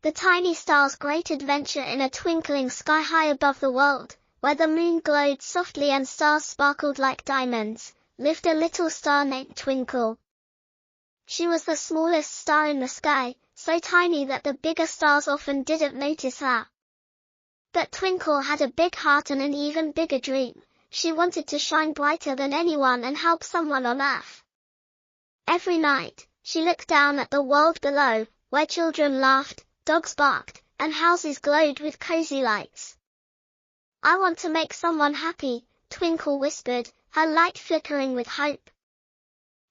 The tiny star's great adventure in a twinkling sky high above the world, where the moon glowed softly and stars sparkled like diamonds, lived a little star named Twinkle. She was the smallest star in the sky, so tiny that the bigger stars often didn't notice her. But Twinkle had a big heart and an even bigger dream. She wanted to shine brighter than anyone and help someone on Earth. Every night, she looked down at the world below, where children laughed, dogs barked, and houses glowed with cozy lights. "I want to make someone happy," Twinkle whispered, her light flickering with hope.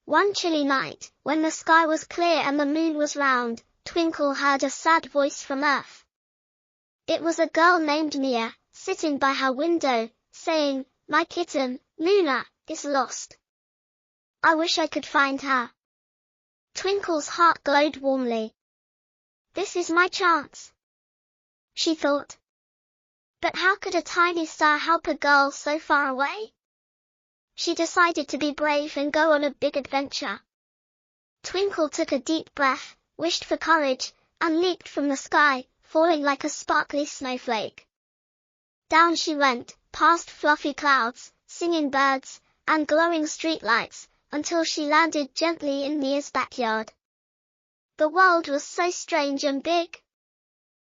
One chilly night, when the sky was clear and the moon was round, Twinkle heard a sad voice from Earth. It was a girl named Mia, sitting by her window, saying, "My kitten, Luna, is lost. I wish I could find her." Twinkle's heart glowed warmly. "This is my chance," she thought. But how could a tiny star help a girl so far away? She decided to be brave and go on a big adventure. Twinkle took a deep breath, wished for courage, and leaped from the sky, falling like a sparkly snowflake. Down she went, past fluffy clouds, singing birds, and glowing streetlights, until she landed gently in Mia's backyard. The world was so strange and big.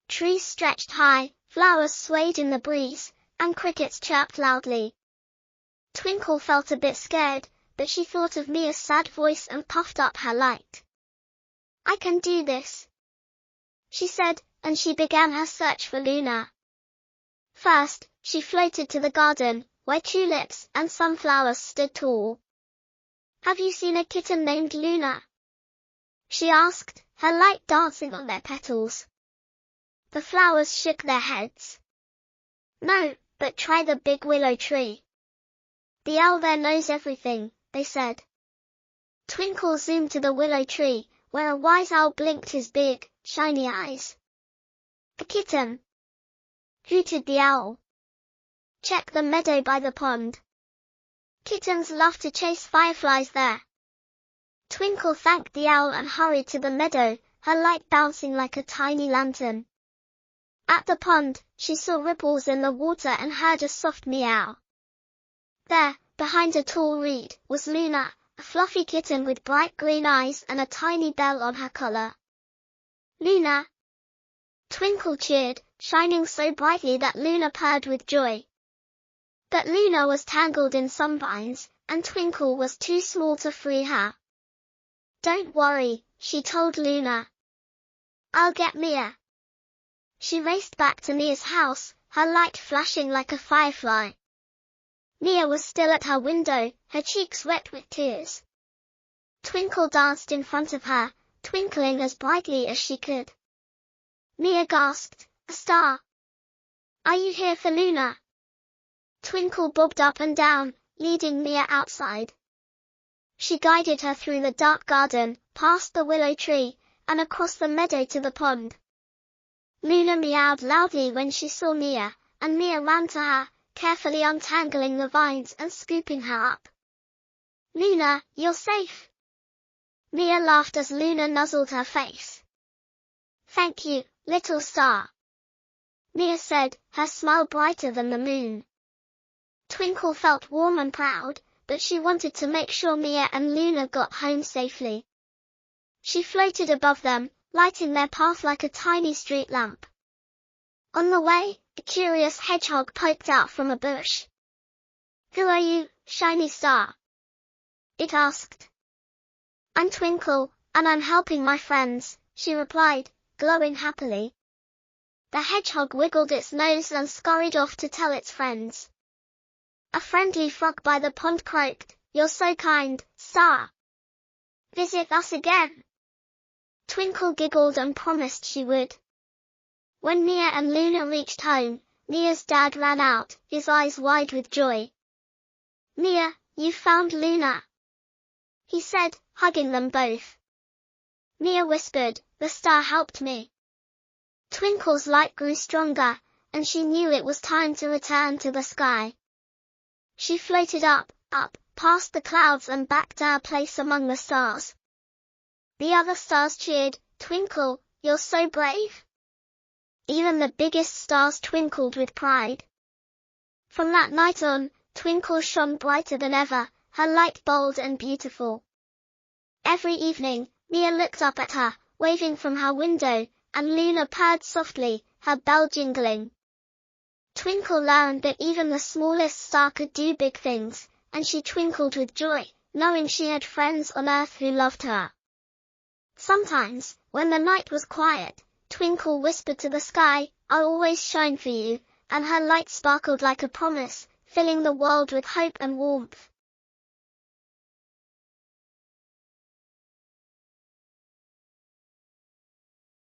Trees stretched high, flowers swayed in the breeze, and crickets chirped loudly. Twinkle felt a bit scared, but she thought of Mia's sad voice and puffed up her light. "I can do this," she said, and she began her search for Luna. First, she floated to the garden, where tulips and sunflowers stood tall. "Have you seen a kitten named Luna?" she asked, her light dancing on their petals. The flowers shook their heads. "No, but try the big willow tree. The owl there knows everything," they said. Twinkle zoomed to the willow tree, where a wise owl blinked his big, shiny eyes. "A kitten," hooted the owl. "Check the meadow by the pond. Kittens love to chase fireflies there." Twinkle thanked the owl and hurried to the meadow, her light bouncing like a tiny lantern. At the pond, she saw ripples in the water and heard a soft meow. There, behind a tall reed, was Luna, a fluffy kitten with bright green eyes and a tiny bell on her collar. "Luna!" Twinkle cheered, shining so brightly that Luna purred with joy. But Luna was tangled in some vines, and Twinkle was too small to free her. "Don't worry," she told Luna. "I'll get Mia." She raced back to Mia's house, her light flashing like a firefly. Mia was still at her window, her cheeks wet with tears. Twinkle danced in front of her, twinkling as brightly as she could. Mia gasped, "A star! Are you here for Luna?" Twinkle bobbed up and down, leading Mia outside. She guided her through the dark garden, past the willow tree, and across the meadow to the pond. Luna meowed loudly when she saw Mia, and Mia ran to her, carefully untangling the vines and scooping her up. "Luna, you're safe." Mia laughed as Luna nuzzled her face. "Thank you, little star," Mia said, her smile brighter than the moon. Twinkle felt warm and proud, but she wanted to make sure Mia and Luna got home safely. She floated above them, lighting their path like a tiny street lamp. On the way, a curious hedgehog poked out from a bush. "Who are you, shiny star?" it asked. "I'm Twinkle, and I'm helping my friends," she replied, glowing happily. The hedgehog wiggled its nose and scurried off to tell its friends. A friendly frog by the pond croaked, "You're so kind, star. Visit us again." Twinkle giggled and promised she would. When Mia and Luna reached home, Mia's dad ran out, his eyes wide with joy. "Mia, you found Luna," he said, hugging them both. Mia whispered, "The star helped me." Twinkle's light grew stronger, and she knew it was time to return to the sky. She floated up, past the clouds and back to her place among the stars. The other stars cheered, "Twinkle, you're so brave. Even the biggest stars twinkled with pride. From that night on, Twinkle shone brighter than ever, her light bold and beautiful. Every evening, Mia looked up at her, waving from her window, and Luna purred softly, her bell jingling. Twinkle learned that even the smallest star could do big things, and she twinkled with joy, knowing she had friends on Earth who loved her. Sometimes, when the night was quiet, Twinkle whispered to the sky, "I'll always shine for you," and her light sparkled like a promise, filling the world with hope and warmth.